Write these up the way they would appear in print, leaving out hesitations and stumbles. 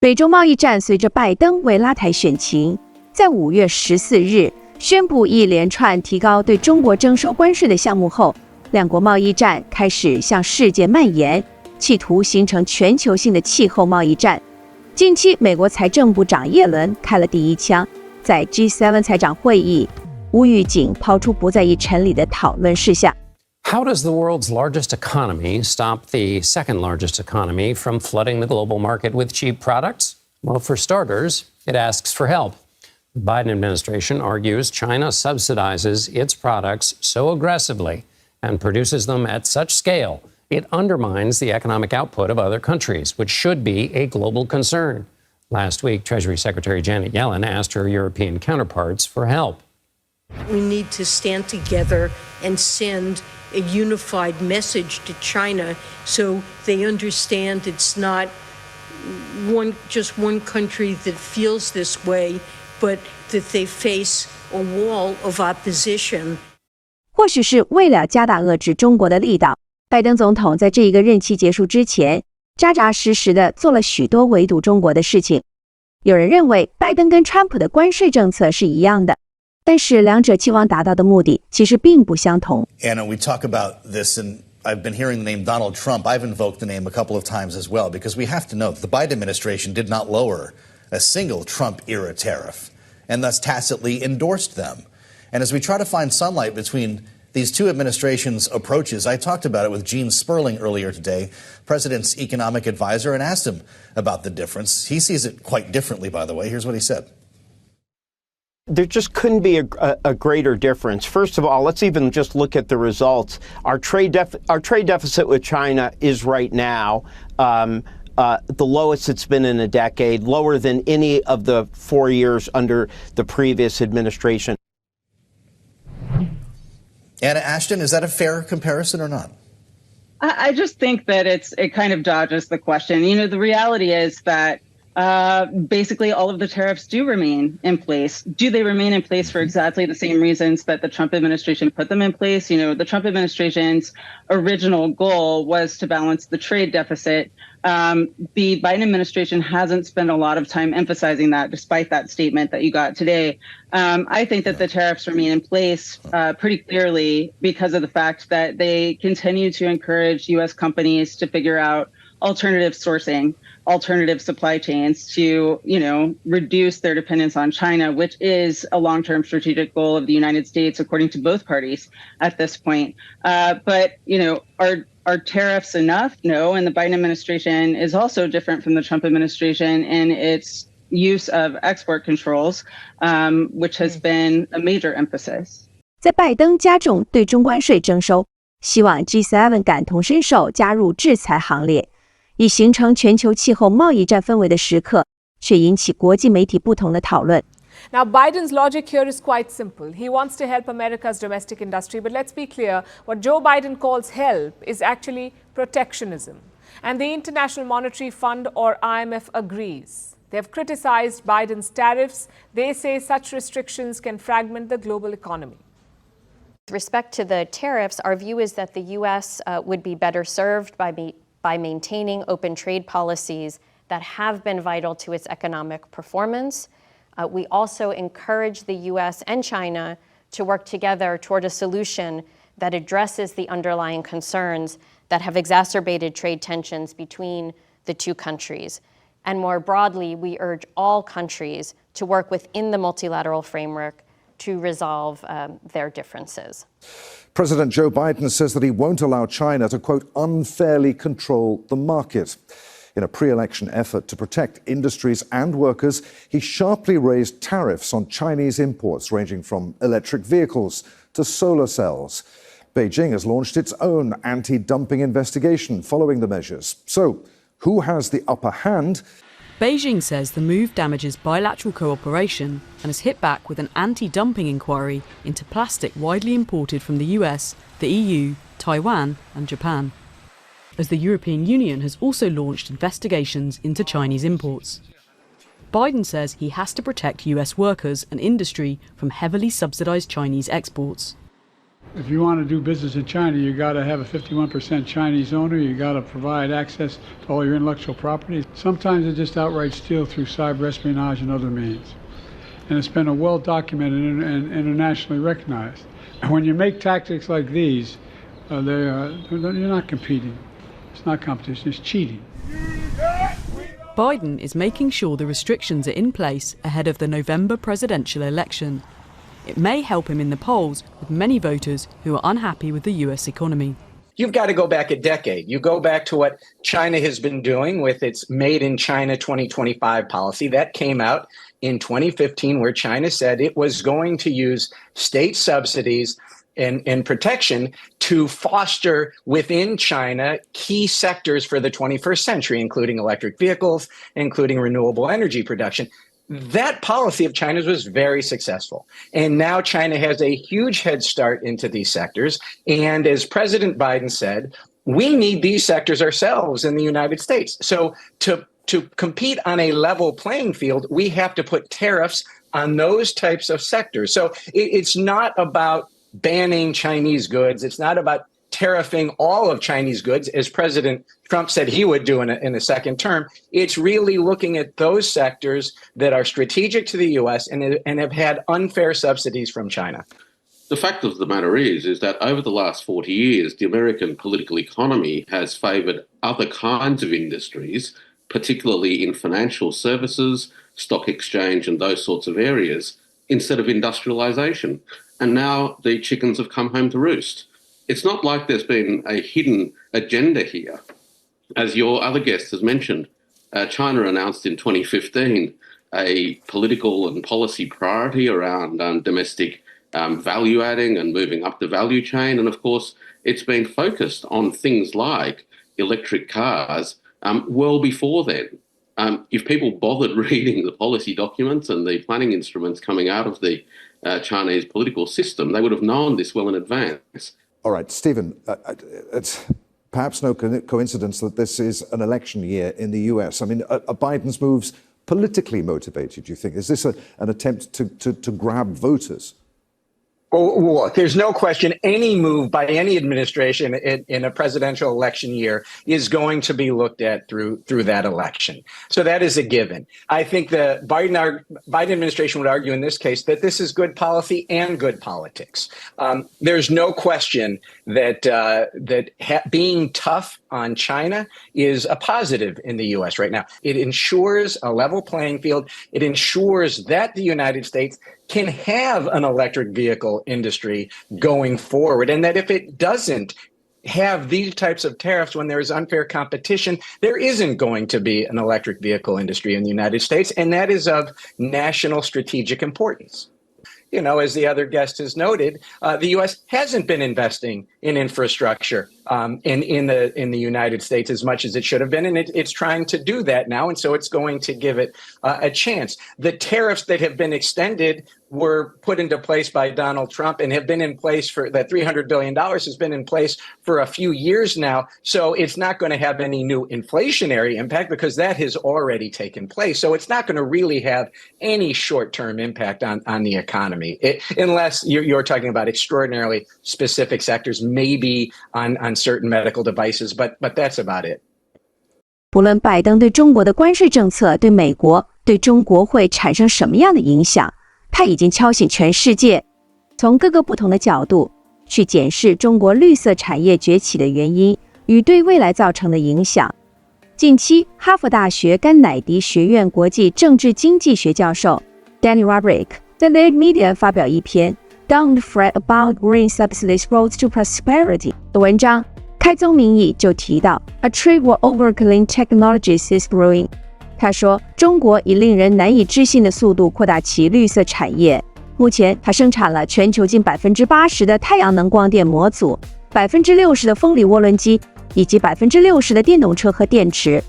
美中贸易战随着拜登为拉抬选情，在5月14日宣布一连串提高对中国征收关税的项目后，两国贸易战开始向世界蔓延，企图形成全球性的气候贸易战。近期，美国财政部长耶伦开了第一枪，在 G7 财长会议无预警抛出不在议程里的讨论事项。How does the world's largest economy stop the second largest economy from flooding the global market with cheap products? Well, for starters, it asks for help. The Biden administration argues China subsidizes its products so aggressively and produces them at such scale, it undermines the economic output of other countries, which should be a global concern. Last week, Treasury Secretary Janet Yellen asked her European counterparts for help. We need to stand together and send a unified message to China so they understand it's not just one country that feels this way, but that they face a wall of opposition. 或许是为了加大遏制中国的力道，拜登总统在这一个任期结束之前，扎扎实实地做了许多围堵中国的事情。有人认为拜登跟川普的关税政策是一样的，但是两者期望达到的目的其实并不相同。And we talk about this, and I've been hearing the name Donald Trump. I've invoked the name a couple of times as well, because we have to note the Biden administration did not lower a single Trump-era tariff, and thus tacitly endorsed them. And as we try to find sunlight between these two administrations' approaches, I talked about it with Gene Sperling earlier today, President's economic advisor, and asked him about the difference. He sees it quite differently, by the way. Here's what he said. There just couldn't be a greater difference. First of all, let's even just look at the results. Our trade deficit with China is right now the lowest it's been in a decade, lower than any of the 4 years under the previous administration. Anna Ashton, is that a fair comparison or not? I just think that it kind of dodges the question. You know, the reality is that basically all of the tariffs do remain in place. Do they remain in place for exactly the same reasons that the Trump administration put them in place? You know, the Trump administration's original goal was to balance the trade deficit. The Biden administration hasn't spent a lot of time emphasizing that, despite that statement that you got today. I think that the tariffs remain in place pretty clearly because of the fact that they continue to encourage U.S. companies to figure out alternative sourcing, alternative supply chains to, you know, reduce their dependence on China, which is a long-term strategic goal of the United States, according to both parties at this point. But, you know, are tariffs enough? No. And the Biden administration is also different from the Trump administration in its use of export controls, which has been a major emphasis. 在拜登加重对中关税征收，希望 G7 感同身受加入制裁行列。以形成全球气候贸易战氛围的时刻，却引起国际媒体不同的讨论。Now, Biden's logic here is quite simple. He wants to help America's domestic industry, but let's be clear, what Joe Biden calls help is actually protectionism. And the International Monetary Fund, or IMF, agrees. They've criticized Biden's tariffs. They say such restrictions can fragment the global economy. With respect to the tariffs, our view is that the U.S. Would be better served by maintaining open trade policies that have been vital to its economic performance. We also encourage the U.S. and China to work together toward a solution that addresses the underlying concerns that have exacerbated trade tensions between the two countries. And more broadly, we urge all countries to work within the multilateral framework to resolve their differences. President Joe Biden says that he won't allow China to, quote, unfairly control the market. In a pre-election effort to protect industries and workers, he sharply raised tariffs on Chinese imports ranging from electric vehicles to solar cells. Beijing has launched its own anti-dumping investigation following the measures. So, who has the upper hand? Beijing says the move damages bilateral cooperation and has hit back with an anti-dumping inquiry into plastic widely imported from the US, the EU, Taiwan and Japan. As the European Union has also launched investigations into Chinese imports. Biden says he has to protect US workers and industry from heavily subsidised Chinese exports. If you want to do business in China, you got to have a 51% Chinese owner. You got to provide access to all your intellectual property. Sometimes they just outright steal through cyber espionage and other means. And it's been well documented and internationally recognized. When you make tactics like these, you're not competing. It's not competition, it's cheating. Biden is making sure the restrictions are in place ahead of the November presidential election. It may help him in the polls with many voters who are unhappy with the US economy. You've got to go back a decade. You go back to what China has been doing with its Made in China 2025 policy. That came out in 2015, where China said it was going to use state subsidies and protection to foster within China key sectors for the 21st century, including electric vehicles, including renewable energy production. That policy of China's was very successful. And now China has a huge head start into these sectors. And as President Biden said, we need these sectors ourselves in the United States. So to compete on a level playing field, we have to put tariffs on those types of sectors. So it's not about banning Chinese goods. It's not about tariffing all of Chinese goods, as President Trump said he would do in a second term. It's really looking at those sectors that are strategic to the U.S. and have had unfair subsidies from China. The fact of the matter is that over the last 40 years, the American political economy has favoured other kinds of industries, particularly in financial services, stock exchange, and those sorts of areas, instead of industrialisation. And now the chickens have come home to roost. It's not like there's been a hidden agenda here. As your other guest has mentioned, China announced in 2015 a political and policy priority around domestic value adding and moving up the value chain. And of course, it's been focused on things like electric cars well before then. If people bothered reading the policy documents and the planning instruments coming out of the Chinese political system, they would have known this well in advance. All right, Stephen, it's perhaps no coincidence that this is an election year in the US. I mean, are Biden's moves politically motivated, do you think? Is this an attempt to grab voters? Well, look, there's no question any move by any administration in a presidential election year is going to be looked at through that election. So that is a given. I think the Biden administration would argue in this case that this is good policy and good politics. There's no question that being tough on China is a positive in the U.S. right now. It ensures a level playing field. It ensures that the United States can have an electric vehicle industry going forward, and that if it doesn't have these types of tariffs when there is unfair competition, there isn't going to be an electric vehicle industry in the United States, and that is of national strategic importance. You know, as the other guest has noted, the U.S. hasn't been investing in infrastructure in the United States as much as it should have been, and it's trying to do that now, and so it's going to give it a chance. The tariffs that have been extended were put into place by Donald Trump and have been in place for that $300 billion has been in place for a few years now. So it's not going to have any new inflationary impact because that has already taken place. So it's not going to really have any short-term impact on the economy, unless you're talking about extraordinarily specific sectors, maybe on certain medical devices, but that's about it. 不论拜登对中国的关税政策对美国、对中国会产生什么样的影响，他已经敲醒全世界，从各个不同的角度去检视中国绿色产业崛起的原因与对未来造成的影响。近期，哈佛大学甘乃迪学院国际政治经济学教授 Danny Rubrick 在 Lead Media 发表一篇 Don't Fret About Green Subsidies Roads to Prosperity 的文章，开宗明义就提到 A trade war over clean technologies is brewing。他说，中国以令人难以置信的速度扩大其绿色产业。目前，它生产了全球近80%的太阳能光电模组、60%的风力涡轮机，以及60%的电动车和电池。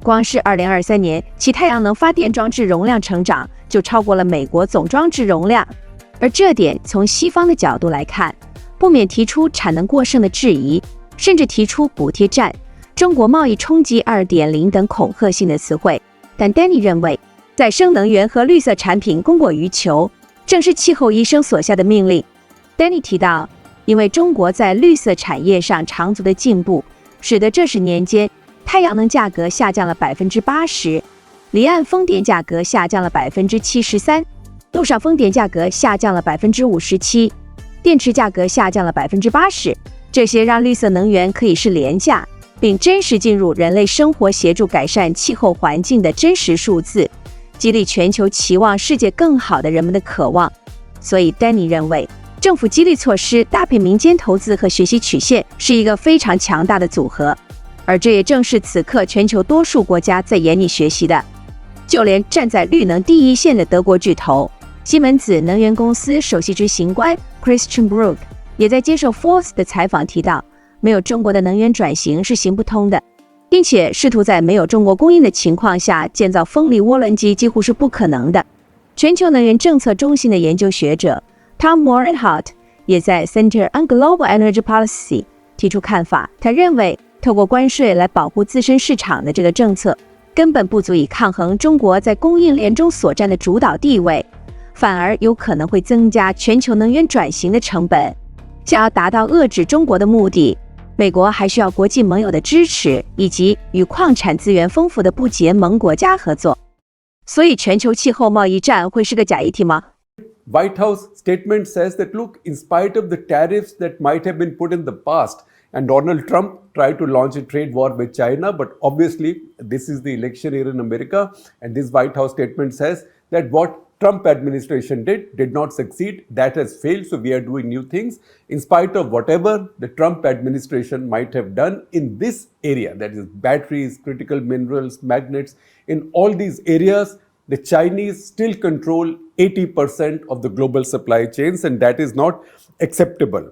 光是2023年，其太阳能发电装置容量成长就超过了美国总装置容量。而这点从西方的角度来看，不免提出产能过剩的质疑，甚至提出补贴战、中国贸易冲击 2.0 等恐吓性的词汇。但 Danny 认为，再生能源和绿色产品供过于求，正是气候医生所下的命令。Danny 提到，因为中国在绿色产业上长足的进步，使得这10年间太阳能价格下降了80%，离岸风电价格下降了73%，陆上风电价格下降了57%，电池价格下降了80%。这些让绿色能源可以是廉价，并真实进入人类生活，协助改善气候环境的真实数字，激励全球期望世界更好的人们的渴望。所以丹尼认为，政府激励措施搭配民间投资和学习曲线是一个非常强大的组合，而这也正是此刻全球多数国家在眼里学习的。就连站在绿能第一线的德国巨头西门子能源公司首席执行官 Christian Bruch 也在接受 Forbes 的采访提到，没有中国的能源转型是行不通的，并且试图在没有中国供应的情况下建造风力涡轮机几乎是不可能的。全球能源政策中心的研究学者 Tom Morenhout 也在 Center on Global Energy Policy 提出看法，他认为透过关税来保护自身市场的这个政策根本不足以抗衡中国在供应链中所占的主导地位，反而有可能会增加全球能源转型的成本。想要达到遏制中国的目的，美国还需要国际盟友的支持，以及与矿产资源丰富的不结盟国家合作。所以全球气候贸易战会是个假议题吗？ White House statement says that, look, in spite of the tariffs that might have been put in the past, and Donald Trump tried to launch a trade war with China, but obviously this is the election year in America, and this White House statement says that what Trump administration did not succeed. That has failed. So we are doing new things in spite of whatever the Trump administration might have done in this area, that is batteries, critical minerals, magnets. In all these areas, the Chinese still control 80% of the global supply chains, and that is not acceptable.